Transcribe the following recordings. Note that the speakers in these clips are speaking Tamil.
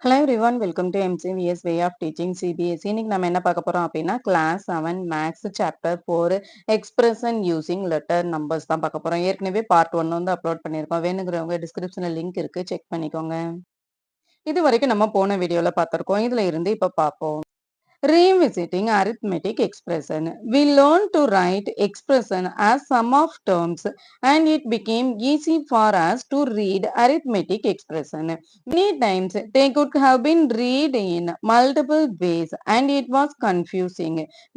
Hello everyone welcome to MCVS way of teaching CBSE. இன்னைக்கு நம்ம என்ன பார்க்க போறோம் அப்படின்னா class 7 maths chapter 4 expression using letter numbers தான் பார்க்க போறோம். ஏற்கனவே பார்ட் 1 வந்து அப்லோட் பண்ணியிருக்கோம். வேணுங்கிறவங்க டிஸ்கிரிப்ஷனில் லிங்க் இருக்கு, செக் பண்ணிக்கோங்க. இது வரைக்கும் நம்ம போன வீடியோல பார்த்திருக்கோம். இதுல இருந்து இப்ப பார்ப்போம். Revisiting arithmetic expression. We learned to write expression as sum of terms and it became easy for us to read arithmetic expression. Many times they could have been read in multiple ways and it was confusing.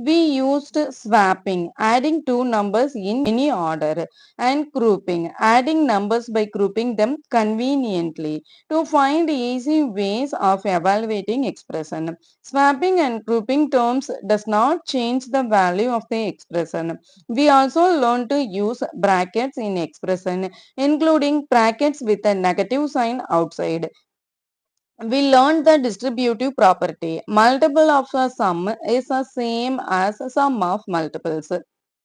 We used swapping, adding two numbers in any order, and grouping, adding numbers by grouping them conveniently to find easy ways of evaluating expression. Swapping and grouping terms does not change the value of the expression. We also learn to use brackets in expression, including brackets with a negative sign outside. We learned the distributive property. Multiple of a sum is the same as a sum of multiples.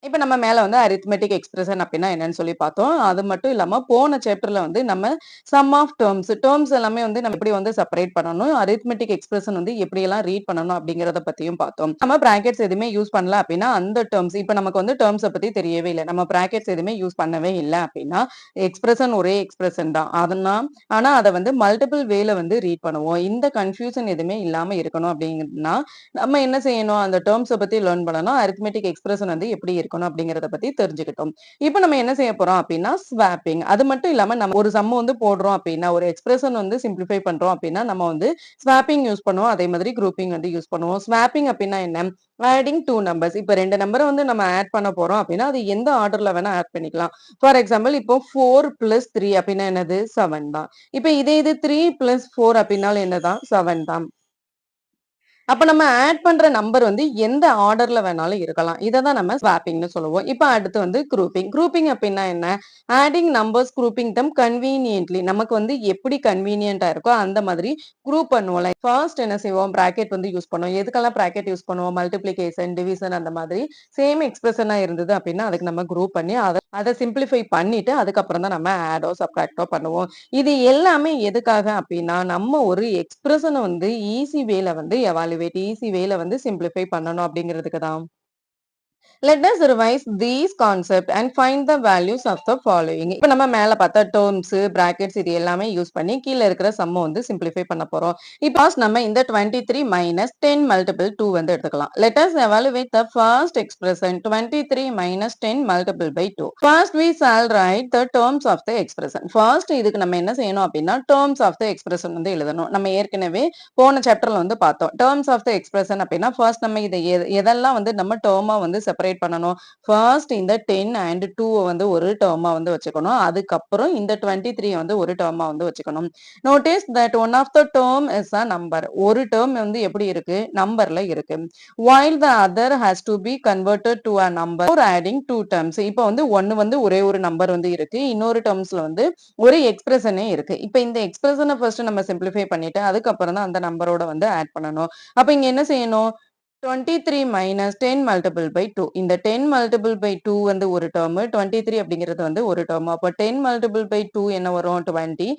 இப்ப நம்ம மேல வந்து அரித்மெட்டிக் எக்ஸ்பிரஷன் அப்படின்னா என்னன்னு சொல்லி பார்த்தோம். அது மட்டும் இல்லாம போன சாப்டர்ல வந்து நம்ம சம் ஆஃப் டேர்ம்ஸ் எல்லாமே வந்து நம்ம எப்படி வந்து செப்பரேட் பண்ணணும், அரித்மெட்டிக் எக்ஸ்பிரஷன் வந்து எப்படி எல்லாம் ரீட் பண்ணணும் அப்படிங்கறத பத்தியும் பார்த்தோம். நம்ம பிராக்கெட்ஸ் எதுவுமே யூஸ் பண்ணல அப்படின்னா அந்த டேர்ம்ஸ் இப்ப நமக்கு வந்து டேர்ம்ஸை பத்தி தெரியவே இல்லை, நம்ம பிராக்கெட்ஸ் எதுவுமே யூஸ் பண்ணவே இல்லை அப்படின்னா எக்ஸ்பிரஷன் ஒரே எக்ஸ்பிரஷன் தான். அதெல்லாம் ஆனா அதை வந்து மல்டிபிள் வேல வந்து ரீட் பண்ணுவோம். இந்த கன்ஃபியூஷன் எதுவுமே இல்லாம இருக்கணும் அப்படின்னா நம்ம என்ன செய்யணும், அந்த டேர்ம்ஸை பத்தி லேர்ன் பண்ணணும். அரித்மெட்டிக் எக்ஸ்பிரஷன் வந்து எப்படி இருக்கணும் அப்படிங்கறத பத்தி தெரிஞ்சுக்கிட்டோம். இப்போ நம்ம என்ன செய்ய போறோம் அப்படின்னா ஸ்வாப்பிங். அது மட்டும் இல்லாம நம்ம ஒரு சம் வந்து போடுறோம் அப்படின்னா, ஒரு எக்ஸ்பிரஷன் வந்து சிம்பிளிஃபை பண்றோம் அப்படின்னா நம்ம வந்து ஸ்வாப்பிங் யூஸ் பண்ணுவோம். அதே மாதிரி குரூப்பிங் வந்து யூஸ் பண்ணுவோம். ஸ்வாப்பிங் அப்படின்னா என்ன, ஆடிங் டூ நம்பர்ஸ். இப்ப ரெண்டு நம்பரை வந்து நம்ம ஆட் பண்ண போறோம் அப்படின்னா அது எந்த ஆர்டர்ல வேணா ஆட் பண்ணிக்கலாம். ஃபார் எக்ஸாம்பிள் இப்போ 4 பிளஸ் 3 அப்படின்னா என்னது 7 தான். இப்ப இதே இது 3 பிளஸ் 4 அப்படின்னாலும் என்னதான் 7 தான். அப்ப நம்ம ஆட் பண்ற நம்பர் வந்து எந்த ஆர்டர்ல வேணாலும் இருக்கலாம். இதை தான் நம்ம ஸ்வாப்பிங்னு சொல்லுவோம். இப்ப அடுத்து வந்து குரூப்பிங். குரூப்பிங் அப்படின்னா என்ன, ஆடிங் நம்பர்ஸ் குரூப்பிங் தம் கன்வீனியன்ட்லி. நமக்கு வந்து எப்படி கன்வீனியன்டா இருக்கோ அந்த மாதிரி குரூப் பண்ணுவோம். லைக் ஃபர்ஸ்ட் என்ன செய்வோம், பிராக்கெட் வந்து யூஸ் பண்ணுவோம். எதுக்கெல்லாம் பிராக்கெட் யூஸ் பண்ணுவோம், மல்டிப்ளிகேஷன், டிவிஷன் அந்த மாதிரி சேம் எக்ஸ்பிரஷனா இருந்தது அப்படின்னா அதுக்கு நம்ம குரூப் பண்ணி அதை சிம்பிளிஃபை பண்ணிட்டு அதுக்கப்புறம் தான் நம்ம ஆடோ சப்ட்ராக்டோ பண்ணுவோம். இது எல்லாமே எதுக்காக அப்படின்னா நம்ம ஒரு எக்ஸ்பிரஷனை வந்து ஈஸி வேல வந்து ஈஸி வேல வந்து சிம்பிளிஃபை பண்ணணும் அப்படிங்கிறதுக்கு தான். Let us revise these concepts and find the values of the following. இப்ப நம்ம மேல பார்த்த terms, brackets இது எல்லாமே யூஸ் பண்ணி கீழ இருக்கிற சம்ம வந்து சிம்பிளிஃபை பண்ண போறோம். இப்போ நம்ம இந்த 23 minus 10 multiple 2 வந்து எடுத்துக்கலாம். Let us evaluate the first expression 23 minus 10 multiple by 2. First we shall write the terms of the expression. First இதுக்கு நம்ம என்ன செய்யணும் அப்படின்னா terms of the expression வந்து எழுதணும். நம்ம ஏற்கனவே போன சாப்டர்ல வந்து பார்த்தோம். terms of the expression அப்படின்னா first நம்ம இதை எதெல்லாம் வந்து நம்ம டேர்மா வந்து செப்பரேட் பண்ணணும். ஃபர்ஸ்ட் இந்த 10 and 2 வந்து ஒரு டேர்மா வந்து வச்சுக்கணும். அதுக்கப்புறம் இந்த 23 வந்து ஒரு டேர்மா வந்து வச்சுக்கணும். Notice that one of the term is a number. ஒரு டேர்ம் வந்து எப்படி இருக்கு, நம்பர்ல இருக்கு. while the other has to be converted to a number for adding two terms. இப்போ வந்து ஒன்னு வந்து ஒரே ஒரு நம்பர் வந்து இருக்கு, இன்னொரு டேர்ம்ஸ்ல வந்து ஒரு எக்ஸ்பிரஷனே இருக்கு. இப்போ இந்த எக்ஸ்பிரஷனை ஃபர்ஸ்ட் நம்ம சிம்பிளிஃபை பண்ணிட்டு அதுக்கப்புறம் தான் அந்த நம்பரோட வந்து ஆட் பண்ணணும். அப்ப இங்க என்ன செய்யணும், 23 minus 10 multiple by 2. இந்த 10 multiple by 2 வந்து ஒரு டேர்ம், 23 அப்படிங்கிறது வந்து ஒரு டேர்ம். அப்போ 10 multiple by 2 என்ன வரும் 20.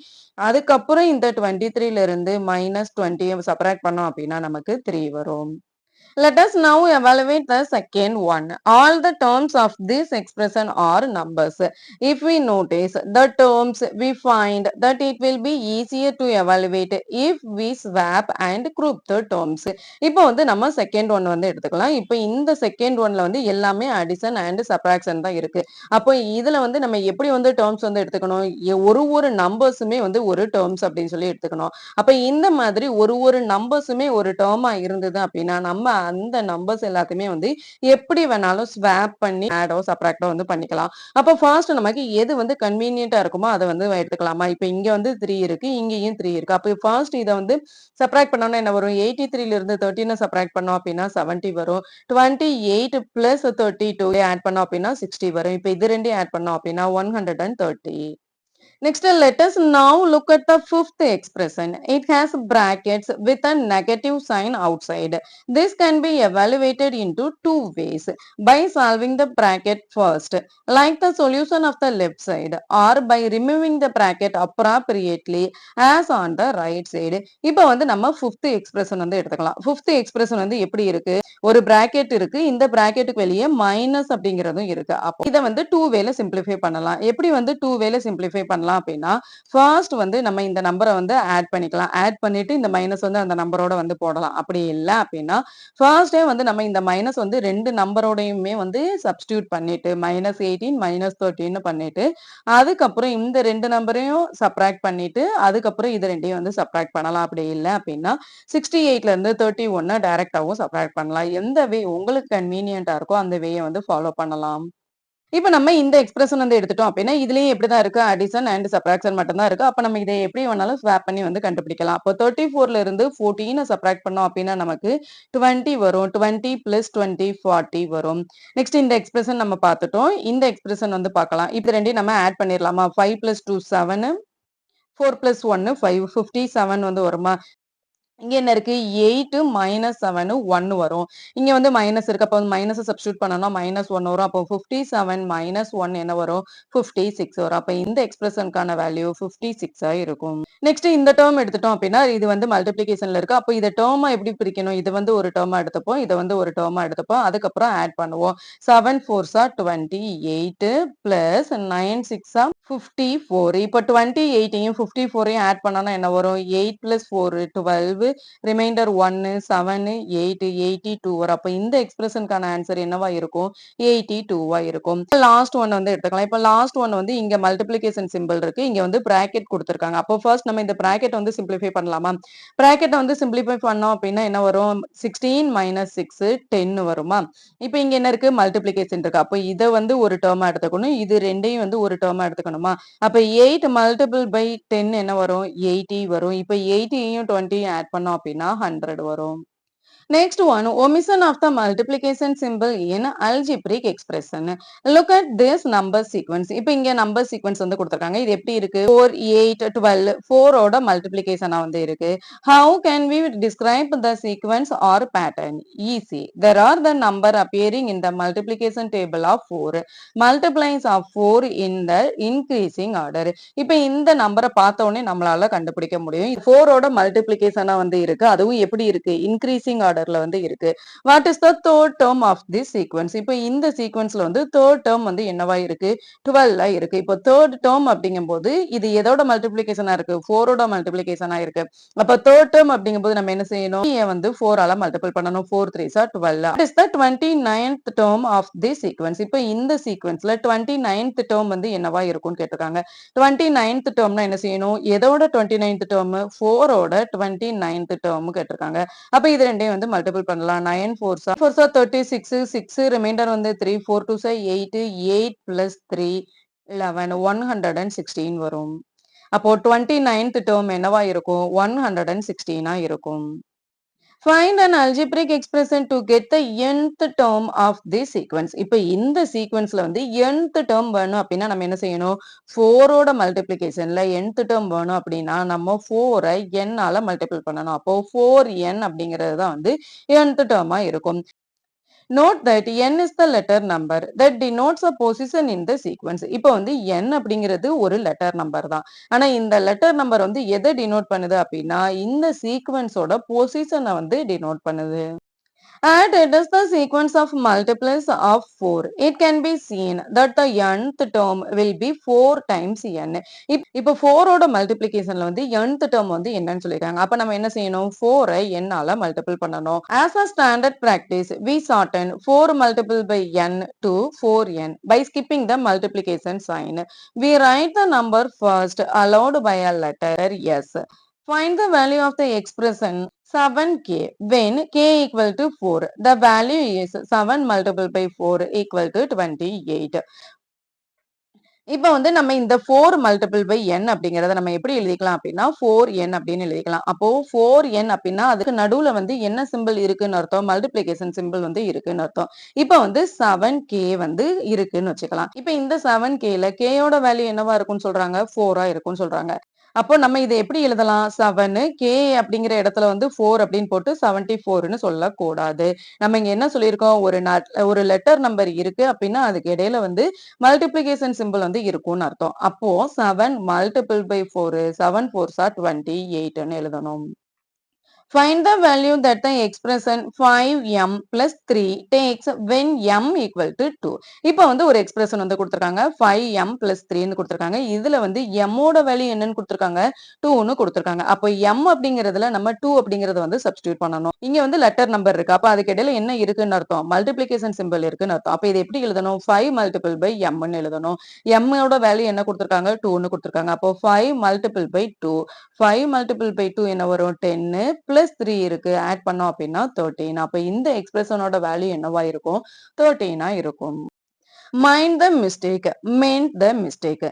அதுக்கப்புறம் இந்த 23ல இருந்து minus 20 சப்ராக்ட் பண்ணோம் அப்படின்னா நமக்கு 3 வரும். Let us now evaluate the second one. All the terms of this expression are numbers. If we notice the terms, we find that it will be easier to evaluate if we swap and group the terms. இப்போ வந்து நம்ம செகண்ட் ஒன் வந்து எடுத்துக்கலாம். இப்போ இந்த செகண்ட் ஒன்ல வந்து எல்லாமே அடிஷன் அண்ட் சப்ராக்ஷன் தான் இருக்கு. அப்போ இதுல வந்து நம்ம எப்படி வந்து டேர்ம்ஸ் வந்து எடுத்துக்கணும், ஒரு நம்பர்ஸுமே வந்து ஒரு டேர்ம்ஸ் அப்படின்னு சொல்லி எடுத்துக்கணும். அப்ப இந்த மாதிரி ஒரு நம்பர்ஸுமே ஒரு டேர்மா இருந்தது அப்படின்னா நம்ம அந்த நம்பர்ஸ் எல்லாத்தையுமே வந்து எப்படி வேணாலும் ஸ்வாப் பண்ணி ஆடோ சப்ராக்டோ வந்து பண்ணிக்கலாம். அப்போ ஃபர்ஸ்ட் நமக்கு எது வந்து கன்வீனியன்ட்டா இருக்குமோ அதை வந்து எடுத்துக்கலாமா. இப்போ இங்க வந்து 3 இருக்கு, இங்கேயும் 3 இருக்கு. அப்போ ஃபர்ஸ்ட் இதை வந்து சப்ராக்ட் பண்ணோம்னா என்ன வரும், 83ல இருந்து 13 சப்ராக்ட் பண்ணோம் அப்படின்னா 70 வரும். 28 பிளஸ் 32 ஆட் பண்ணோம் அப்படின்னா 60 வரும். இப்போ இது ரெண்டையும் ஆட் பண்ணோம் அப்படின்னா 130. Next, let us now look at the fifth expression. It has brackets with a negative sign outside. This can be evaluated into two ways. By solving the bracket first, like the solution of the left side, or by removing the bracket appropriately as on the right side. இப்போ வந்து நம்ம fifth expression வந்து எடுத்துக்கலாம். Fifth expression வந்து எப்படி இருக்கு? ஒரு bracket இருக்கு. இந்த bracketக்கு வெளியே minus அப்படிங்கிறதும் இருக்கு. அப்போ இதை வந்து two வேல simplify பண்ணலாம். எப்படி வந்து two வேல simplify பண்ணலாம் அப்படின்னா, first வந்து நம்ம இந்த நம்பரை வந்து ஆட் பண்ணிக்கலாம். ஆட் பண்ணிட்டு இந்த மைனஸ் வந்து அந்த நம்பரோட வந்து போடலாம். அப்படி இல்லை அப்படின்னா ஃபர்ஸ்டே வந்து நம்ம இந்த மைனஸ் வந்து ரெண்டு நம்பரோடையுமே வந்து சப்ஸ்டியூட் பண்ணிட்டு -18 -13 பண்ணிட்டு அதுக்கப்புறம் இந்த ரெண்டு நம்பரையும் சப்ராக்ட் பண்ணிட்டு அதுக்கப்புறம் இது ரெண்டையும் வந்து சப்ராக்ட் பண்ணலாம். அப்படி இல்லை அப்படின்னா 68ல இருந்து 31 டைரக்டாவும் சப்ராக்ட் பண்ணலாம். எந்த வே உங்களுக்கு கன்வீனியன்டா இருக்கோ அந்த வேயை வந்து ஃபாலோ பண்ணலாம். இப்ப நம்ம இந்த எக்ஸ்பிரஷன் வந்து எடுத்துட்டோம் அப்படின்னா இதுலயும் எப்படிதான் இருக்கு அடிஷன் அண்ட் சப்ராக்ஷன் மட்டும் தான் இருக்கு. அப்ப நம்ம இதை எப்படி வேணாலும் ஸ்வாப் பண்ணி வந்து கண்டுபிடிக்கலாம். அப்போ 34ல இருந்து 14 சப்ராக்ட் பண்ணோம் அப்படின்னா நமக்கு 20 வரும். 20 பிளஸ் 20 40 வரும். நெக்ஸ்ட் இந்த எக்ஸ்பிரஷன் நம்ம பார்த்துட்டோம். இந்த எக்ஸ்பிரஷன் வந்து பார்க்கலாம். இப்ப ரெண்டையும் நம்ம ஆட் பண்ணிடலாமா? 5 பிளஸ் 2 7 4 பிளஸ் 1 5 57 வந்து வருமா? இங்க என்ன இருக்கு? 8 -7 1 வரும். இங்க வந்து மைனஸ் இருக்கு. அப்போ மைனஸ் சப்ஸ்டியூட் பண்ணோம்னா -1 வரும். அப்போ 57 -1 என்ன வரும்? 56 வரும். அப்ப இந்த எக்ஸ்பிரஷனுக்கான வேல்யூ 56 இருக்கும். நெக்ஸ்ட் இந்த டேர்ம் எடுத்துட்டோம் அப்படின்னா இது வந்து மல்டிப்ளிகேஷன்ல இருக்கு. அப்போ இதை டேர்மா எப்படி பிரிக்கணும்? இது வந்து ஒரு டேர்மா எடுத்துப்போம். இதை வந்து ஒரு டேர்மா எடுத்துப்போம். அதுக்கப்புறம் ஆட் பண்ணுவோம். 7 4s are 28 பிளஸ் 9 6 are 54. இப்போ 28யும் 54யும் ஆட் பண்ணோம்னா என்ன வரும்? 8 பிளஸ் 4 12 ரிமைண்டர் 1 7 8 82 வரும். அப்ப இந்த எக்ஸ்பிரஷனுக்கான ஆன்சர் என்னவா இருக்கும்? 82வா இருக்கும். லாஸ்ட் ஒன் வந்து எடுத்துக்கலாம். இப்ப லாஸ்ட் ஒன் வந்து இங்க மல்டிப்ளிகேஷன் சிம்பிள் இருக்கு. இங்க வந்து பிராக்கெட் கொடுத்திருக்காங்க. அப்போ ஃபர்ஸ்ட் நம்ம இந்த பிராக்கெட் வந்து சிம்பிளிஃபை பண்ணலாமா? பிராக்கெட்டை வந்து சிம்பிளிஃபை பண்ணோம் அப்படின்னா என்ன வரும்? 16 மைனஸ் 6 10 வருமா? இப்ப இங்க என்ன இருக்கு? மல்டிப்ளிகேஷன் இருக்கு. அப்போ இதை வந்து ஒரு டேர்மா எடுத்துக்கணும். இது ரெண்டையும் வந்து ஒரு டேர்மா எடுத்துக்கணுமா? அப்ப 8 மல்டிபிள் பை 10 என்ன வரும்? 80 வரும். இப்ப 80யும் 20யும் ஆட் பண்ணோம் அப்படின்னா 100 வரும். Next one, omission of the multiplication symbol in algebraic expression. Look at this number sequence. இப்போ இங்க number sequence வந்து கொடுத்திருக்காங்க. இது எப்படி இருக்கு? 4, 8, 12, 4 ஓட multiplication வந்து இருக்கு. How can we describe the sequence or pattern? Easy. There are the number appearing in the multiplication table of 4. Multiplies of 4 in the increasing order. இப்போ இந்த நம்பரை பார்த்த உடனே நம்மளால கண்டுபிடிக்க முடியும். 4 ஓட multiplication வந்து இருக்கு. அதுவும் எப்படி இருக்கு? Increasing order வந்து இருக்கு. What is the third term of this sequence? இப்போ இந்த சீக்வென்ஸ்ல வந்து third term வந்து என்னவா இருக்கு? 12 இருக்கு. இப்போ third term அப்படிங்கும்போது இது எதோட மல்டிப்ளிகேஷனா இருக்கு? 4 ஓட மல்டிப்ளிகேஷனா இருக்கு. அப்ப third term அப்படிங்கும்போது நம்ம என்ன செய்யணும்? வந்து 4 ஆல மல்டிபிள் பண்ணணும். 4 3s are 12. What is the 29th term of this sequence? இப்போ இந்த சீக்வென்ஸ்ல 29th term வந்து என்னவா இருக்கும்னு கேட்டிருக்காங்க. 29th termனா என்ன செய்யணும்? எதோட 29th term? 4 ஓட 29th term கேட்டிருக்காங்க. அப்ப இது ரெண்டையும் வந்து மல்டிபிள் பண்ணலாம். 9 4s are 36 6 ரிமைண்டர் வந்து 3 4 2s are 8 8 plus 3 11 116 வரும். அப்போ 29th term என்னவா இருக்கும்? 116 இருக்கும். Find an algebraic expression to get the nth term of this sequence. இப்போ இந்த சீக்வென்ஸ்ல வந்து nth term வேணும் அப்படின்னா நம்ம என்ன செய்யணும்? 4 ஓட மல்டிப்ளிகேஷன்ல nth term வேணும் அப்படின்னா நம்ம 4ஐ n ஆல மல்டிபிள் பண்ணணும். அப்போ 4n அப்படிங்கிறது தான் வந்து nth term இருக்கும். Note that n is the letter number that denotes a position in the sequence. இப்போ வந்து n அப்படிங்கிறது ஒரு லெட்டர் நம்பர் தான். ஆனா இந்த லெட்டர் நம்பர் வந்து எதை டினோட் பண்ணுது அப்படின்னா இந்த சீக்வென்ஸோட பொசிஷனை வந்து டினோட் பண்ணுது. And it is the sequence of multiples of 4. It can be seen that the nth term will be 4 times n. இப்போ 4 ஓட மல்டிப்ளிகேஷன்ல வந்து nth term வந்து என்னன்னு சொல்லிருக்காங்க. அப்ப நம்ம என்ன செய்யணும்? 4ஐ n ஆல மல்டிபிள் பண்ணணும். As a standard practice, we shorten 4 multiple by n to 4n by skipping the multiplication sign. We write the number first allowed by a letter s. Find the value of the expression 7k when k equal to 4. The value is 7 multiplied by 4 equal to 28. இப்ப வந்து நம்ம இந்த 4 மல்டிபிள் பை n அப்படிங்கிறத நம்ம எப்படி எழுதிக்கலாம் அப்படின்னா 4n அப்படின்னு எழுதிக்கலாம். அப்போ 4n அப்படின்னா அதுக்கு நடுவுல வந்து என்ன சிம்பிள் இருக்குன்னு அர்த்தம்? மல்டிப்ளிகேஷன் சிம்பிள் வந்து இருக்குன்னு அர்த்தம். இப்ப வந்து 7k வந்து இருக்குன்னு வச்சுக்கலாம். இப்ப இந்த 7kல kயோட வேல்யூ என்னவா இருக்கும்னு சொல்றாங்க? 4ஆ இருக்கும்னு சொல்றாங்க. அப்போ நம்ம இத எப்படி எழுதலாம்? 7 k அப்படிங்கிற இடத்துல வந்து 4 அப்படின்னு போட்டு 74ன்னு சொல்லக்கூடாது. நம்ம இங்க என்ன சொல்லியிருக்கோம்? ஒரு லெட்டர் நம்பர் இருக்கு அப்படின்னா அதுக்கு இடையில வந்து மல்டிப்ளிகேஷன் சிம்பிள் வந்து இருக்கும்னு அர்த்தம். அப்போ 7 மல்டிபிள் பை 4 7 4s are 28ன்னு எழுதணும். Find the value that the expression 5m plus 3 takes when m equal to 2. இப்போ வந்து ஒரு எக்ஸ்பிரஷன் வந்து கொடுத்திருக்காங்க 5m plus 3ன்னு கொடுத்திருக்காங்க. இதுல வந்து m ஓட வேல்யூ என்னன்னு கொடுத்திருக்காங்க 2ன்னு கொடுத்திருக்காங்க. அப்போ m அப்படிங்கிறதுல நம்ம 2 அப்படிங்கறத வந்து சப்ஸ்டிட்யூட் பண்ணணும். இங்க வந்து லெட்டர் நம்பர் இருக்கு. அப்ப அதுக்கு இடையில என்ன இருக்குன்னு அர்த்தம்? மல்டிப்ளிகேஷன் சிம்பிள் இருக்குன்னு அர்த்தம். அப்ப இது எப்படி எழுதணும்? 5 மல்டிபிள் பை mன்னு எழுதணும். m ஓட வேல்யூ என்ன கொடுத்திருக்காங்க? 2ன்னு கொடுத்திருக்காங்க. அப்போ 5 மல்டிபிள் பை 2 5 மல்டிபிள் பை 2 என்ன வரும்? 10 பிளஸ் 3 இருக்கு. ஆட் பண்ணோம் அப்படின்னா 13. அப்ப இந்த எக்ஸ்பிரஷனோட வேல்யூ என்னவா இருக்கும்? 13ஆ இருக்கும். Mind the mistake. Meant the mistake.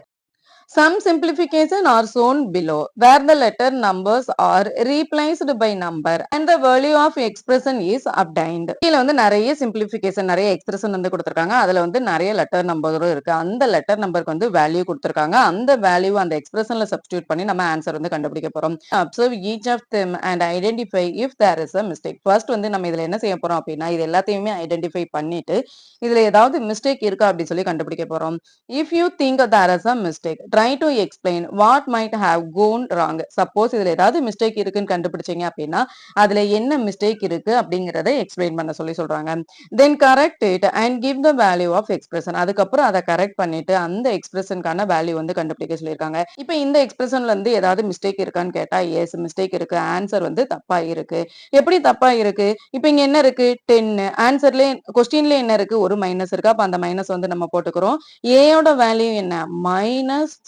Some simplification are shown below, where the letter numbers are replaced by number and the value of expression is obtained. கீழ வந்து நிறைய simplification, நிறைய expression வந்து கொடுத்திருக்காங்க. அதுல வந்து நிறைய letter நம்பரும் இருக்கு. அந்த letter நம்பருக்கு வந்து வேல்யூ கொடுத்திருக்காங்க. அந்த வேல்யூ அந்த எக்ஸ்பிரஷன்ல சப்ஸ்டிட்யூட் பண்ணி நம்ம ஆன்சர் வந்து கண்டுபிடிக்க போறோம். Observe each of them and identify if there is a mistake. First வந்து நம்ம இதுல என்ன செய்ய போறோம் அப்படின்னா இது எல்லாத்தையுமே ஐடென்டிஃபை பண்ணிட்டு இதுல ஏதாவது மிஸ்டேக் இருக்கா அப்படின்னு சொல்லி கண்டுபிடிக்க போறோம். If you think there is a mistake, try to explain what might have gone wrong. Suppose இதுல ஏதாவது மிஸ்டேக் இருக்குன்னு கண்டுபிடிச்சீங்க அப்படின்னா அதுல என்ன மிஸ்டேக் இருக்கு அப்படிங்கறத எக்ஸ்பிளைன் பண்ண சொல்லி சொல்றாங்க. Then correct it and give the value of expression. அதுக்கப்புறம் அதை கரெக்ட் பண்ணிட்டு அந்த எக்ஸ்பிரஷனுக்கான வேல்யூ வந்து கண்டுபிடிக்க சொல்லியிருக்காங்க. இப்ப இந்த எக்ஸ்பிரஷன்ல இருந்து ஏதாவது மிஸ்டேக் இருக்கான்னு கேட்டா எஸ் மிஸ்டேக் இருக்கு. ஆன்சர் வந்து தப்பா இருக்கு. எப்படி தப்பா இருக்கு? இப்ப இங்க என்ன இருக்கு? 10. ஆன்சர்ல கொஸ்டின்ல என்ன இருக்கு? ஒரு மைனஸ் இருக்கு. அப்ப அந்த மைனஸ் வந்து நம்ம போட்டுக்கிறோம். ஏயோட வேல்யூ என்ன? -4.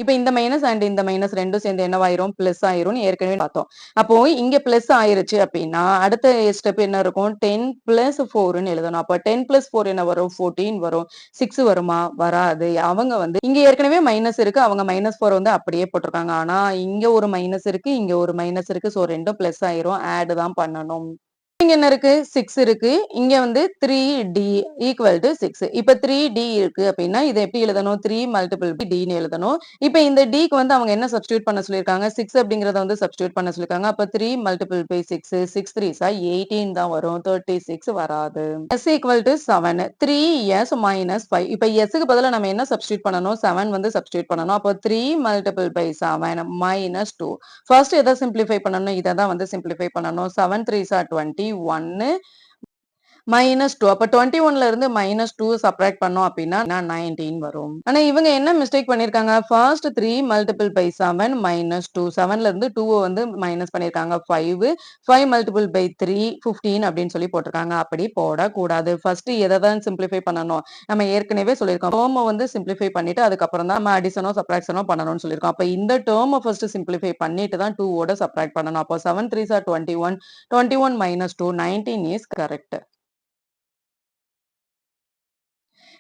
இப்ப இந்த மைனஸ் அண்ட் இந்த மைனஸ் ரெண்டும் சேர்ந்து என்னவாயிரும்? பிளஸ் ஆயிரும்னு ஏற்கனவே பார்த்தோம். அப்போ இங்க பிளஸ் ஆயிருச்சு அப்படின்னா அடுத்த ஸ்டெப் என்ன இருக்கும்? 10 பிளஸ் 4ன்னு எழுதணும். அப்ப 10 பிளஸ் 4 என்ன வரும்? 14 வரும். 6 வருமா? வராது. அவங்க வந்து இங்க ஏற்கனவே மைனஸ் இருக்கு. அவங்க -4 வந்து அப்படியே போட்டிருக்காங்க. ஆனா இங்க ஒரு மைனஸ் இருக்கு. இங்க ஒரு மைனஸ் இருக்கு. சோ ரெண்டும் பிளஸ் ஆயிரும். ஆட் தான் பண்ணணும். இங்க என்ன இருக்கு? 6 இருக்கு. இங்க வந்து 3d ஈக்குவல் டு 6. இப்ப 3d இருக்கு அப்படின்னா இதை எப்படி எழுதணும்? 3 மல்டிபிள் பை dன்னு எழுதணும். இப்ப இந்த dக்கு வந்து அவங்க என்ன சப்ஸ்டிட்யூட் பண்ண சொல்லியிருக்காங்க? 6 அப்படிங்கறத வந்து சப்ஸ்டிட்யூட் பண்ண சொல்லியிருக்காங்க. அப்ப 3 மல்டிபிள் பை 6 6 3s 18 தான் வரும். 36 வராது. s equal to 7 3s minus 5. இப்ப s க்கு பதிலா நம்ம என்ன சப்ஸ்டிட்யூட் பண்ணணும்? 7 வந்து சப்ஸ்டிட்யூட் பண்ணணும். அப்போ 3 மல்டிபிள் பை 7 மைனஸ் 2. ஃபர்ஸ்ட் எதை சிம்பிளிஃபை பண்ணணும்? இதை தான் வந்து சிம்பிளிஃபை பண்ணணும். 7 3s 21 -2. அப்ப 21ல இருந்து -2 சப்ட்ராக்ட் பண்ணோம் அப்படின்னா 19 வரும். ஆனா இவங்க என்ன மிஸ்டேக் பண்ணிருக்காங்க? First 3 multiple by 7 -2. 7ல இருந்து 2 வந்து மைனஸ் பண்ணிருக்காங்க. 5 5 மல்டிபிள் பை 3 15 அப்படின்னு சொல்லி போட்டிருக்காங்க. அப்படி போடக்கூடாது. ஃபர்ஸ்ட் எதை தான் சிம்பிளிஃபை பண்ணணும்? நம்ம ஏற்கனவே சொல்லியிருக்கோம். டேர்மை வந்து சிம்பிளிஃபை பண்ணிட்டு அதுக்கப்புறம் தான் நம்ம அடிஷனோ சப்ட்ராக்ஷனோ பண்ணணும்னு சொல்லியிருக்கோம். அப்ப இந்த டேர்மை ஃபர்ஸ்ட் சிம்பிளிஃபை பண்ணிட்டு தான் 2 ஓட சப்ட்ராக்ட் பண்ணணும். அப்போ 7 3s 21 21 -2 19 is correct.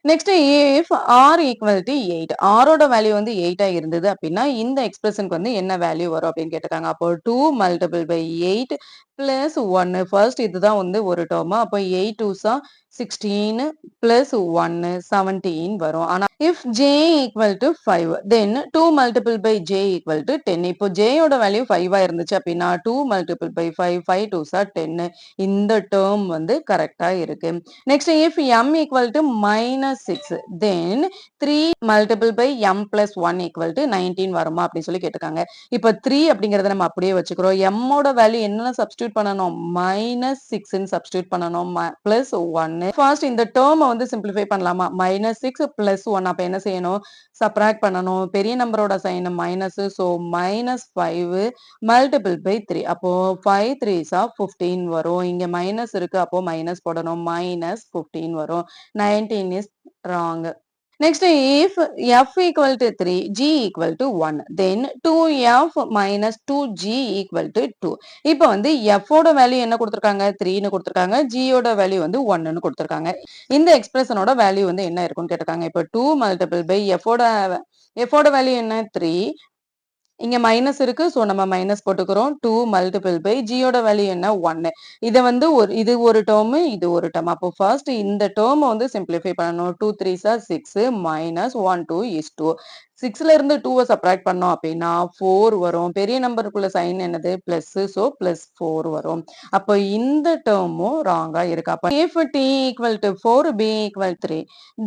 Next if R equal to 8 ஆரோட வேல்யூ வந்து 8 இருந்தது அப்படின்னா இந்த எக்ஸ்பிரஷனுக்கு வந்து என்ன வேல்யூ வரும் அப்படின்னு கேட்டிருக்காங்க. அப்போ 2 மல்டிபிள் பை 8 பிளஸ் 1 ஃபர்ஸ்ட் இதுதான் வந்து ஒரு டேர்ம். அப்போ 8 2s 16 பிளஸ் 1 17 வரும். ஆனா if j equal to 5 then 2 multiple by j equal to 10. இப்போ j யோட வேல்யூ 5 இருந்துச்சு அப்படின்னா 2 மல்டிபிள் பை 5 5 2s 10. இந்த டேர்ம் வந்து கரெக்டா இருக்கு. Next if m equal to -6 then 3 multiple by m plus 1 equal to 19 வருமா அப்படின்னு சொல்லி கேட்டிருக்காங்க. இப்ப 3 அப்படிங்கறத நம்ம அப்படியே வச்சுக்கிறோம். m ஓட வேல்யூ என்ன சப்ஸ்டிட்யூட் பண்ணணும்? -6ன்னு சப்ஸ்டிட்யூட் பண்ணணும். பிளஸ் 1 ஃபர்ஸ்ட் இந்த டேர்மை வந்து சிம்பிளிஃபை பண்ணலாமா? -6 பிளஸ் 1 அப்ப என்ன செய்யணும்? சப்ட்ராக்ட் பண்ணணும். பெரிய நம்பரோட sign minus. So -5 multiple by 3. அப்போ 5 3s 15 வரும். இங்க மைனஸ் இருக்கு. அப்போ மைனஸ் போடணும். -15 வரும். 19 is wrong. Next, if f equal to 3, g equal to 1, then 2f minus 2g equal to 2. இப்போ வந்து f ஓட வேல்யூ என்ன கொடுத்திருக்காங்க 3ன்னு கொடுத்திருக்காங்க, g ஓட வேல்யூ வந்து 1ன்னு கொடுத்திருக்காங்க. இந்த எக்ஸ்பிரஷனோட வேல்யூ வந்து என்ன இருக்கும்னு கேட்டிருக்காங்க. இப்போ 2 மல்டிபிள் பை f ஓட வேல்யூ என்ன 3, இங்க மைனஸ் இருக்கு. சோ நம்ம மைனஸ் போட்டுக்கிறோம். 2 மல்டிபிள் பை g யோட வேல்யூ என்ன 1. இத வந்து இது ஒரு டேர்ம், இது ஒரு டேர்ம். அப்போ ஃபர்ஸ்ட் இந்த டேர்ம் வந்து சிம்பிளிஃபை பண்ணனும். 2 3s are 6 minus 1 2 is 2. 6ல இருந்து 2 சப்ட்ராக்ட் பண்ணோம் அப்படின்னா 4 வரும். பெரிய நம்பருக்குள்ள சைன் என்னது பிளஸ், சோ பிளஸ் 4 வரும். அப்போ இந்த டேர்மும் ராங்கா இருக்கு. அப்ப if t equal to 4 b equal 3,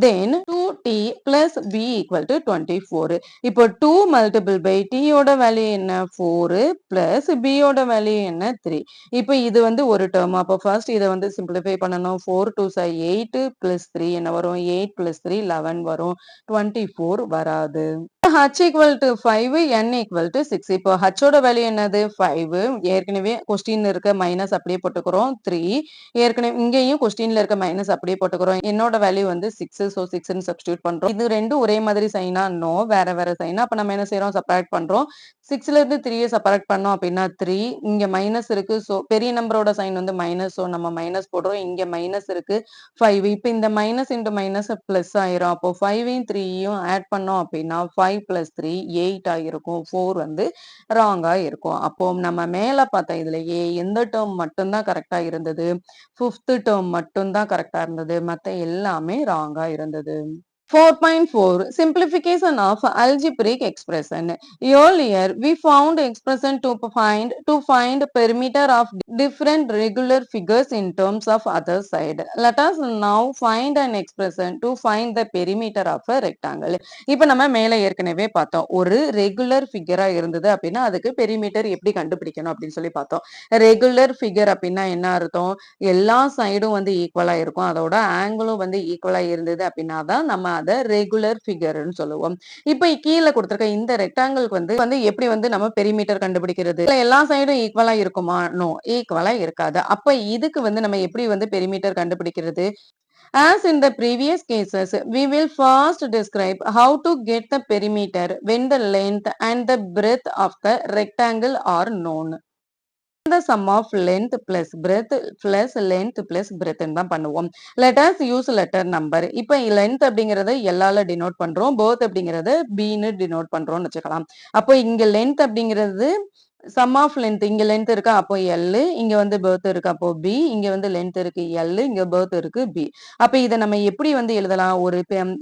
then 2t plus b equal to 24. இப்போ 2 மல்டிபிள் பை t யோட வேல்யூ என்ன 4 பிளஸ் b யோட வேல்யூ என்ன 3. இப்போ இது வந்து ஒரு டேர்ம். அப்போ ஃபர்ஸ்ட் இதை வந்து சிம்பிளிஃபை பண்ணணும். 4 2s are 8 பிளஸ் 3 என்ன வரும் 8 பிளஸ் 3 11 வரும். 24 வராது. h equal to 5, n equal to 6. இப்போ h ஓட வேல்யூ என்னது 5. ஏற்கனவே கொஸ்டின்ல இருக்க மைனஸ் அப்படியே போட்டுக்கிறோம். 3 ஏற்கனவே இங்கேயும் கொஸ்டின்ல இருக்க மைனஸ் அப்படியே போட்டுக்கிறோம். என்னோட வேல்யூ வந்து 6, சோ 6ன்னு சப்ஸ்டிட்யூட் பண்றோம். இது ரெண்டும் ஒரே மாதிரி சைனா நோ, வேற வேற சைனா. அப்ப நம்ம என்ன செய்யறோம் சப்ட்ராக்ட் பண்றோம். 6ல இருந்து 3 சப்ட்ராக்ட் பண்ணோம் அப்படின்னா 3, இங்க மைனஸ் இருக்கு. சோ பெரிய நம்பரோட சைன் வந்து மைனஸ், சோ நம்ம மைனஸ் போடுறோம். இங்க மைனஸ் இருக்கு 5. இப்போ இந்த மைனஸ் இன்டு மைனஸ் பிளஸ் ஆயிரும். அப்போ 5யும் 3யும் ஆட் பண்ணோம் அப்படின்னா 5 பிளஸ் 3 8 ஆயிருக்கும். 4 வந்து ராங்கா இருக்கும். அப்போ நம்ம மேல பார்த்த இதுலயே எந்த டேர்ம் மட்டும்தான் கரெக்டா இருந்தது, 5th டேர்ம் மட்டும்தான் கரெக்டா இருந்தது. மத்த எல்லாமே ராங்கா இருந்தது. 4.4 Simplification of algebraic expression. Earlier, we found expression to find perimeter of different regular figures in terms of other side. Let us now find an expression to find the perimeter of a rectangle. இப்போ நம்ம மேல ஏற்கனவே பார்த்தோம். ஒரு ரெகுலர் ஃபிகரா இருந்தது அப்படின்னா அதுக்கு பெரிமீட்டர் எப்படி கண்டுபிடிக்கணும் அப்படின்னு சொல்லி பார்த்தோம். ரெகுலர் ஃபிகர் அப்படின்னா என்ன அர்த்தம், எல்லா சைடும் வந்து ஈக்குவலா இருக்கும். அதோட ஆங்கிளும் வந்து ஈக்குவலா இருந்தது அப்படின்னா தான் நம்ம அதை ரெகுலர் ஃபிகர்னு சொல்லுவோம். இப்போ கீழே கொடுத்திருக்க இந்த ரெக்டாங்கிளுக்கு வந்து எப்படி வந்து நம்ம பெரிமீட்டர் கண்டுபிடிக்கிறது, எல்லா சைடும் ஈக்குவலா இருக்குமா, நோ ஈக்குவலா இருக்காது. அப்ப இதுக்கு வந்து நம்ம எப்படி வந்து பெரிமீட்டர் கண்டுபிடிக்கிறது. As in the previous cases, we will first describe how to get the perimeter when the length and the breadth of the rectangle are known. The sum of length plus breadth plus length plus breadth தான் பண்ணுவோம். Let us use letter number. இப்போ length அப்படிங்கறத L-ஆல denote பண்றோம். Breadth அப்படிங்கறத B-ன்னு denote பண்றோம்னு வச்சுக்கலாம். அப்போ இங்க length அப்படிங்கிறது sum of length, இங்க length இருக்கா அப்போ L, இங்க வந்து breadth இருக்கு அப்போ B, இங்க வந்து length இருக்கு L, இங்க breadth இருக்கு B. அப்ப இதை நம்ம எப்படி வந்து எழுதலாம், ஒரு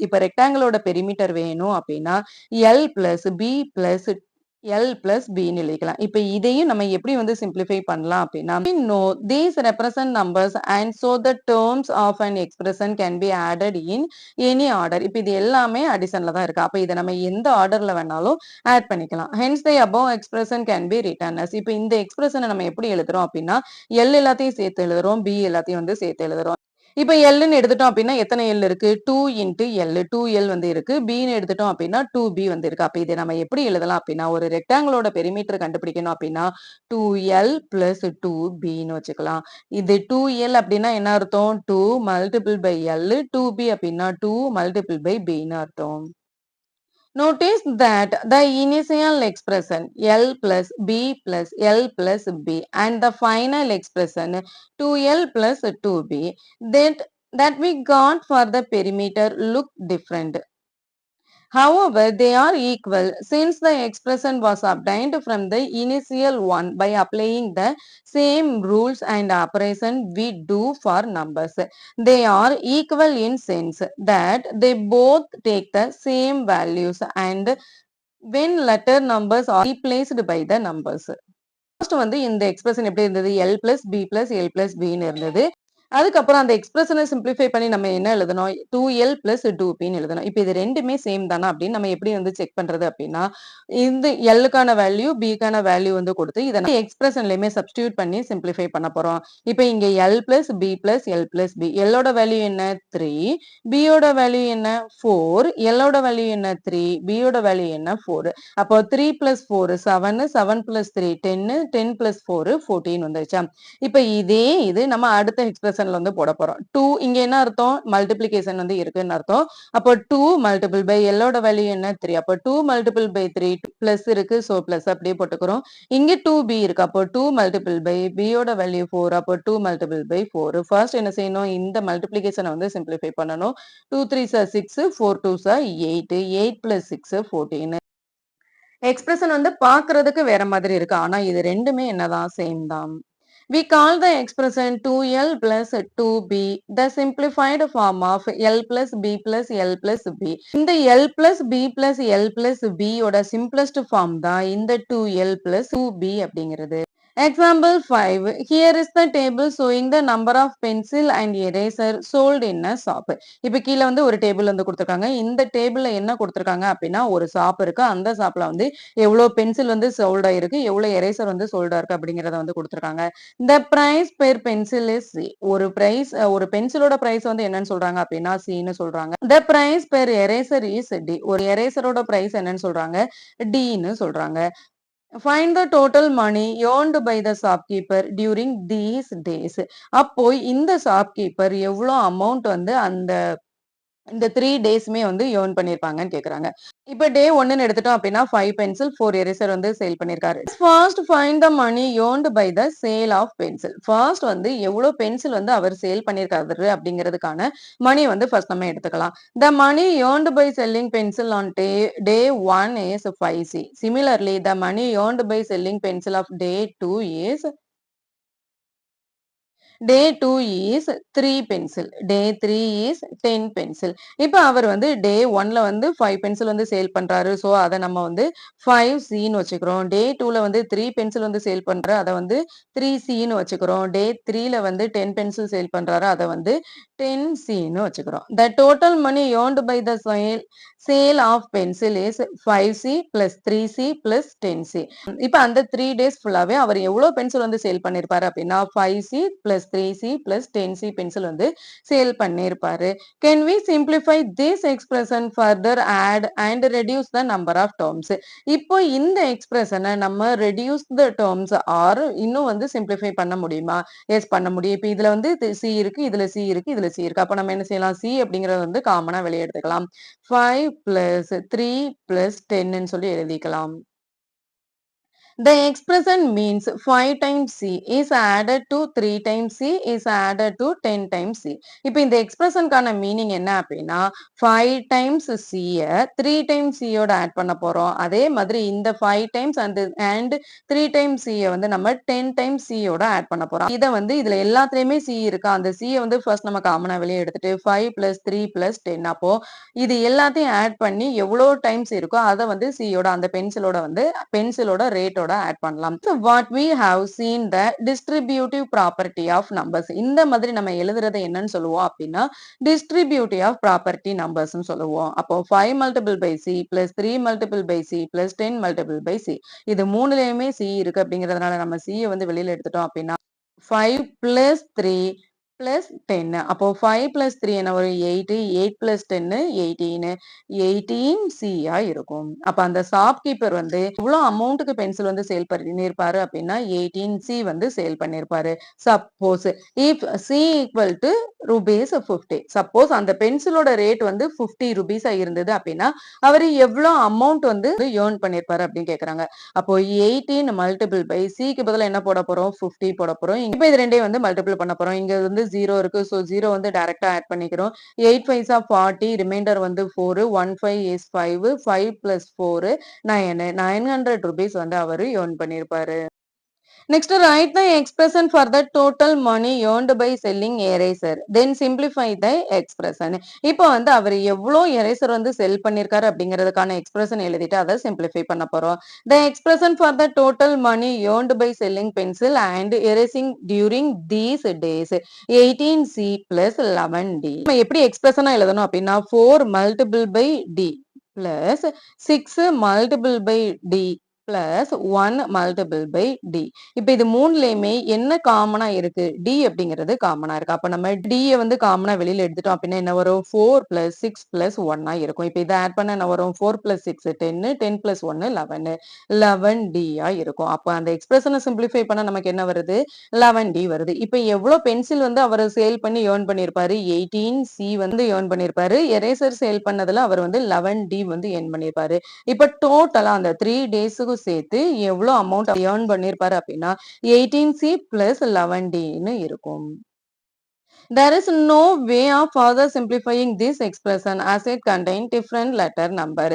இப்ப ரெக்டாங்கிளோட பெரிமீட்டர் வேணும் அப்படின்னா L plus B plus L plus B ன்னு எழுதிக்கலாம். இப்ப இதையும் நம்ம எப்படி வந்து simplify பண்ணலாம் அப்படின்னா, we know these represent numbers and so the terms of an expression can be added in any order. இப்ப இது எல்லாமே அடிஷன்ல தான் இருக்கு. அப்ப இதை நம்ம எந்த ஆர்டர்ல வேணாலும் ஆட் பண்ணிக்கலாம். Hence the above expression can be written as. இப்ப இந்த எக்ஸ்பிரஷனை நம்ம எப்படி எழுதுறோம் அப்படின்னா L எல்லாத்தையும் சேர்த்து எழுதுறோம், B எல்லாத்தையும் வந்து சேர்த்து எழுதுறோம். இப்ப Lன்னு எடுத்துட்டோம் அப்படின்னா எத்தனை L இருக்கு 2 into L, 2L வந்து இருக்கு. Bன்னு எடுத்துட்டோம் அப்படின்னா 2B வந்து இருக்கு. அப்ப இதை நம்ம எப்படி எழுதலாம் அப்படின்னா ஒரு ரெக்டாங்கிளோட பெரிமீட்டர் கண்டுபிடிக்கணும் அப்படின்னா 2L plus 2Bன்னு வச்சுக்கலாம். இது 2L அப்படின்னா என்ன அர்த்தம் 2 multiple by L, 2B அப்படின்னா 2 multiple by Bன்னு அர்த்தம். Notice that the initial expression L plus B plus L plus B and the final expression 2L plus 2B that we got for the perimeter look different. However, they are equal since the expression was obtained from the initial one by applying the same rules and operation we do for numbers. They are equal in sense that they both take the same values and when letter numbers are replaced by the numbers. First வந்து இந்த எக்ஸ்பிரஷன் எப்படி இருந்தது L plus B plus L plus B ன்னு இருந்தது. அதுக்கப்புறம் அந்த எக்ஸ்பிரஷனை சிம்பிளிஃபை பண்ணி நம்ம என்ன எழுதணும் 2L plus 2Bன்னு எழுதணும். இப்போ இது ரெண்டுமே சேம் தானா அப்படின்னு நம்ம எப்படி வந்து செக் பண்றது அப்படின்னா இந்த Lக்கான வேல்யூ Bக்கான வேல்யூ வந்து கொடுத்து இதை எக்ஸ்பிரஷன்லயுமே சப்ஸ்டிடியூட் பண்ணி சிம்பிளிஃபை பண்ண போறோம். இப்போ இங்க L plus B plus L plus B, Lோட வேல்யூ என்ன 3, Bயோட வேல்யூ என்ன 4, Lோட வேல்யூ என்ன 3, Bயோட வேல்யூ என்ன 4. அப்போ 3 plus 4 7, 7 plus 3 10, 10 plus 4 14 வந்துருச்சா. இப்போ இதே இது நம்ம அடுத்த எக்ஸ்பிரஷன் எக்ஸ்பிரஷன்ல வந்து போட போறோம். 2 இங்க என்ன அர்த்தம்? மல்டிப்ளிகேஷன் வந்து இருக்குன்னு அர்த்தம். அப்போ 2 மல்டிபிள் பை L ஓட வேல்யூ என்ன? 3. அப்போ 2 மல்டிபிள் பை 3 பிளஸ் இருக்கு. ஸோ பிளஸ் அப்படியே போட்டுக்கிறோம். இங்க 2b இருக்கு. அப்போ 2 மல்டிபிள் பை b யோட வேல்யூ 4. அப்போ 2 மல்டிபிள் பை 4. ஃபர்ஸ்ட் என்ன செய்யணும்? இந்த மல்டிப்ளிகேஷனை வந்து சிம்பிளிஃபை பண்ணணும். 2 3s are 6, 4 2s are 8. 8 plus 6 14. Expression வந்து பார்க்கறதுக்கு வேற மாதிரி இருக்கு. ஆனா இது ரெண்டுமே என்னதான் சேம் தான். We call the expression 2L plus 2B the simplified form of L plus B plus L plus B. இந்த L plus B plus L plus B ஓட simplest form தான் இந்த 2L plus 2B அப்படிங்கிறது. Example 5. Here is the table showing the number of pencil and eraser sold in a shop. இப்ப கீழ வந்து ஒரு டேபிள் வந்து கொடுத்திருக்காங்க. இந்த டேபிள்ல என்ன கொடுத்திருக்காங்க அப்படின்னா ஒரு ஷாப் இருக்கு. அந்த ஷாப்ல வந்து எவ்வளவு பென்சில் வந்து சோல்ட் ஆயிருக்கு, எவ்வளவு எரேசர் வந்து சோல்ட் ஆயிருக்கு அப்படிங்கறத வந்து கொடுத்திருக்காங்க. The price per pencil is C. ஒரு பென்சிலோட பிரைஸ் வந்து என்னன்னு சொல்றாங்க அப்படின்னா Cன்னு சொல்றாங்க. The price per eraser is D. ஒரு எரேசரோட பிரைஸ் என்னன்னு சொல்றாங்க? Dன்னு சொல்றாங்க. Find the total money earned by the shopkeeper during these days. அப்போ இந்த shopkeeper எவ்வளவு அமௌண்ட் வந்து இந்த 3 டேஸ்மே வந்து ஏர்ன் பண்ணிருப்பாங்கன்னு கேக்குறாங்க. இப்ப டே 1ன்னு எடுத்துட்டோம் அப்படின்னா 5 பென்சில் 4 எரேசர் வந்து சேல் பண்ணிருக்காரு. First find the money earned by the sale of pencil. First வந்து எவ்வளவு பென்சில் வந்து அவர் சேல் பண்ணிருக்காரு அப்படிங்கிறதுக்கான மணி வந்து ஃபர்ஸ்ட் நம்ம எடுத்துக்கலாம். The money earned by selling pencil on day 1 is 5C. Similarly, the money earned by selling pencil of day 2 is Day 2 is 3 pencil. Day 3 is 10 pencil. இப்ப அவர் வந்து day 1ல வந்து 5 pencil வந்து சேல் பண்றாரு. சோ அத நம்ம வந்து 5Cன்னு வச்சுக்கிறோம். Day 2ல வந்து 3 pencil வந்து சேல் பண்றாரு. அத வந்து 3Cன்னு வச்சுக்கிறோம். Day 3ல வந்து 10 pencil சேல் பண்றாரு. அத வந்து 10Cன்னு வச்சுக்கிறோம். The total money earned by the sale of pencil is 5C plus 3C plus 10C. இப்ப அந்த 3 days ஃபுல்லாவே அவர் எவ்வளவு பென்சில் வந்து சேல் பண்ணிருப்பாரு அப்படின்னா 5C plus 3C plus 10C pencil வந்து சேல் பண்ணிருப்பாரு. Can we simplify this expression further, add and reduce the number of terms? இப்போ இந்த எக்ஸ்பிரஷனை நம்ம reduce the terms or இன்னும் வந்து simplify பண்ண முடியுமா? எஸ் பண்ண முடியும். இப்ப இதுல வந்து C இருக்கு, இதுல C இருக்கு, இதுல C இருக்கு. அப்ப நம்ம என்ன செய்யலாம்? C அப்படிங்கறத வந்து காமனா வெளியே எடுத்துக்கலாம். 5 plus 3 plus 10ன்னு சொல்லி எழுதிக்கலாம். The expression means 5 times C is added to 3 times C is added to 10 times C. இப்போ இந்த எக்ஸ்பிரஷனுக்கான மீனிங் என்ன அப்படின்னா 5 times C 3 times C யோட ஆட் பண்ண போறோம். அதே மாதிரி இந்த 5 times and 3 times C வந்து நம்ம 10 times C யோட ஆட் பண்ண போறோம். இத வந்து இதுல எல்லாத்துலயுமே C இருக்கா? அந்த C வந்து ஃபர்ஸ்ட் நம்ம காமனா வெளியே எடுத்துட்டு 5 plus 3 plus 10 அப்போ இது எல்லாத்தையும் ஆட் பண்ணி எவ்வளவு டைம்ஸ் இருக்கோ அதை வந்து C யோட அந்த பென்சிலோட ரேட்டோட ஆட் பண்ணலாம். So what we have seen the distributive property of numbers. இந்த மாதிரி நம்ம எழுதுறது என்னன்னு சொல்லுவோம் அப்படின்னா distributive property numbers சொல்லுவோம். அப்போ 5 multiple by C plus 3 multiple by C plus 10 multiple by C. இது மூணுலயுமே C இருக்கு அப்படிங்கறதுனால நம்ம C வந்து வெளியில எடுத்துட்டோம் அப்படின்னா 5 plus 3 plus 10. அப்போ 5 plus 3 என்ன வரும் 8, 8 plus 10 18, 18C ஆ இருக்கும். அப்ப அந்த ஷாப்கீப்பர் வந்து இவ்வளவு அமௌண்ட்டுக்கு பென்சில் வந்து சேல் பண்ணிருப்பாரு அப்படின்னா 18C வந்து சேல் பண்ணிருப்பாரு. Suppose if C equal to rupees 50. சப்போஸ் அந்த பென்சிலோட ரேட் வந்து 50 rupees இருந்தது அப்படின்னா அவரு எவ்வளவு அமௌண்ட் வந்து ஏர்ன் பண்ணிருப்பாரு அப்படின்னு கேக்குறாங்க. அப்போ 18 மல்டிபிள் பை Cக்கு பதிலா என்ன போட போறோம் 50 போட போறோம். இப்ப இது ரெண்டையும் வந்து மல்டிபிள் பண்ண போறோம். இங்க வந்து 0 இருக்கு. சோ 0 வந்து டைரக்டா ஆட் பண்ணிக்கிறோம். 8 5s are 40, ரிமைண்டர் வந்து 4, 1 5 is 5, 5 plus 4 9, 900 rupees வந்து அவரு earn பண்ணிருப்பாரு. Next, write the expression for the total money earned by selling eraser. Then simplify the expression. இப்போ வந்து அவர் எவ்வளோ எரேசர் வந்து செல் பண்ணிருக்காரு அப்படிங்கிறதுக்கான எக்ஸ்பிரஷன் எழுதிட்டு அதை சிம்பிளிஃபை பண்ண போறோம். The expression for the total money earned by selling pencil and erasing during these days 18C plus 11D. நம்ம எப்படி எக்ஸ்பிரஷனா எழுதணும் அப்படின்னா 4 multiple by D plus 6 multiple by D plus 1 multiple by D. இப்ப இது 3லயுமே என்ன காமனா இருக்கு? டி அப்படிங்கிறது காமனா இருக்கு. அப்ப நம்ம டிய வந்து காமனா வெளியில எடுத்துட்டோம் அப்படின்னா என்ன வரும்? 4 பிளஸ் 6 பிளஸ் 1 இருக்கும். இப்ப இத ஆட் பண்ணா என்ன வரும்? 4 பிளஸ் 6 10 10 பிளஸ் 1 11 11 டியா இருக்கும். அப்ப அந்த எக்ஸ்பிரஷன சிம்ப்ளிஃபை பண்ணா நமக்கு என்ன வருது? 11 டி வருது. இப்ப எவ்வளோ பென்சில் வந்து அவரு சேல் பண்ணி ஏர்ன் பண்ணியிருப்பாரு? 18 சி வந்து ஏர்ன் பண்ணியிருப்பாரு. எரேசர் சேல் பண்ணதுல அவர் வந்து 11 டி வந்து ஏர்ன் பண்ணியிருப்பாரு. இப்ப டோட்டலா அந்த 3 டேஸுக்கும் சேர்த்து எவ்வளோ அமௌண்ட் ஏர்ன் பண்ணியிருப்பாரு அப்படின்னா 18C பிளஸ் 11Dன்னு இருக்கும். There is no way of further simplifying this expression as it contains different letter number.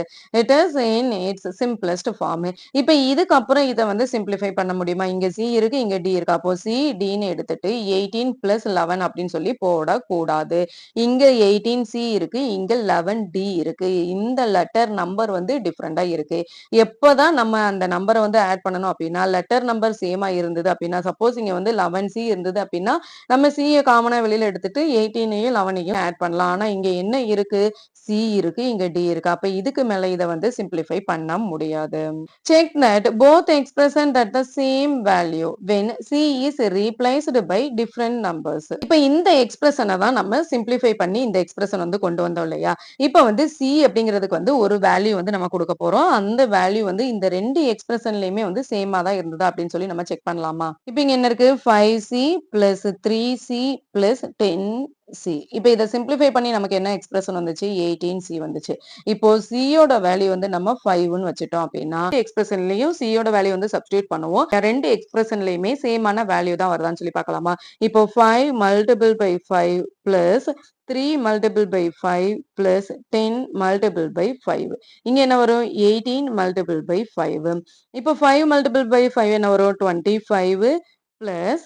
It is in its simplest form. இப்ப இதுக்கப்புறம் இத வந்து simplify பண்ண முடியுமா? இங்க C இருக்கு, இங்க D இருக்கு. அப்போ C, Dன்னு எடுத்துட்டு 18 plus 11 அப்படின்னு சொல்லி போடக்கூடாது. இங்க 18C இருக்கு, இங்க 11D இருக்கு. இந்த லெட்டர் நம்பர் வந்து டிஃபரெண்டா இருக்கு. எப்பதான் நம்ம அந்த நம்பரை வந்து ஆட் பண்ணணும் அப்படின்னா லெட்டர் நம்பர் சேமா இருந்தது அப்படின்னா சப்போஸ் இங்க வந்து 11C இருந்தது அப்படின்னா நம்ம சியை காமனா வெளியில எடுத்துட்டு 18ஐயும் 11ஐயும் ஆட் பண்ணலாம். ஆனா இங்க என்ன இருக்கு? சி இருக்கு, இங்க டி இருக்கு. அப்ப இதுக்கு மேல இத வந்து சிம்ப்ளிஃபை பண்ண முடியாது. Check that both expression that the same value when C is replaced by different numbers. இப்ப இந்த எக்ஸ்பிரஷனை தான் நம்ம சிம்ப்ளிஃபை பண்ணி இந்த எக்ஸ்பிரஷன் வந்து கொண்டு வந்தோம் இல்லையா? இப்ப வந்து C அப்படிங்கிறதுக்கு வந்து ஒரு வேல்யூ வந்து நம்ம கொடுக்க போறோம். அந்த வேல்யூ வந்து இந்த 2 எக்ஸ்பிரஷன்லயுமே வந்து சேமா தான் இருந்ததா அப்படின்னு சொல்லி நம்ம செக் பண்ணலாமா? இப்ப இங்க என்ன இருக்கு? 5C plus 3C plus 10C. இப்ப இத சிம்ப்ளிஃபை பண்ணி நமக்கு என்ன எக்ஸ்பிரஷன் வந்துச்சு? 18C வந்துச்சு. இப்போ C யோட வேல்யூ வந்து நம்ம 5ன்னு வச்சுட்டோம் அப்படின்னா எக்ஸ்பிரஷன்லயும் C யோட வேல்யூ வந்து சப்ஸ்டிட்யூட் பண்ணுவோம். 2 எக்ஸ்பிரஷன்லயுமே சேமான வேல்யூ தான் வருதான்னு சொல்லி பார்க்கலாமா? இப்போ 5 multiple by 5 plus 3 multiple by 5 plus 10 multiple by 5. இங்க என்ன வரும்? 18 multiple by 5. இப்போ 5 multiple by 5 என்ன வரும்? 25 plus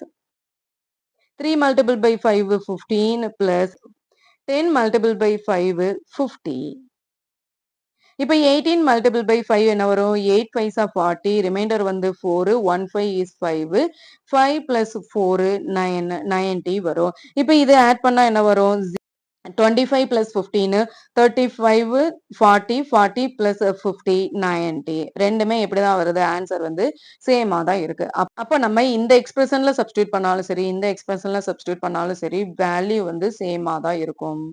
3 multiple by 5 15 plus 10 multiple by 5 50. இப்ப 18 multiple by 5 என்ன வரும்? 8 5s are 40. ரிமைண்டர் வந்து 4. 1 5 is 5. 5 plus 4 9 90 வரும். இப்ப இது ஆட் பண்ணா என்ன வரும்? 25 plus 15 35 40 40 plus 50 90 ரெண்டுமே எப்படிதான் வருது? ஆன்சர் வந்து சேமா தான் இருக்கு. அப்ப நம்ம இந்த எக்ஸ்பிரஷன்ல சப்ஸ்டிட்யூட் பண்ணாலும் சரி, இந்த எக்ஸ்பிரஷன்ல சப்ஸ்டிட்யூட் பண்ணாலும் சரி, வேல்யூ வந்து சேமா தான் இருக்கும்.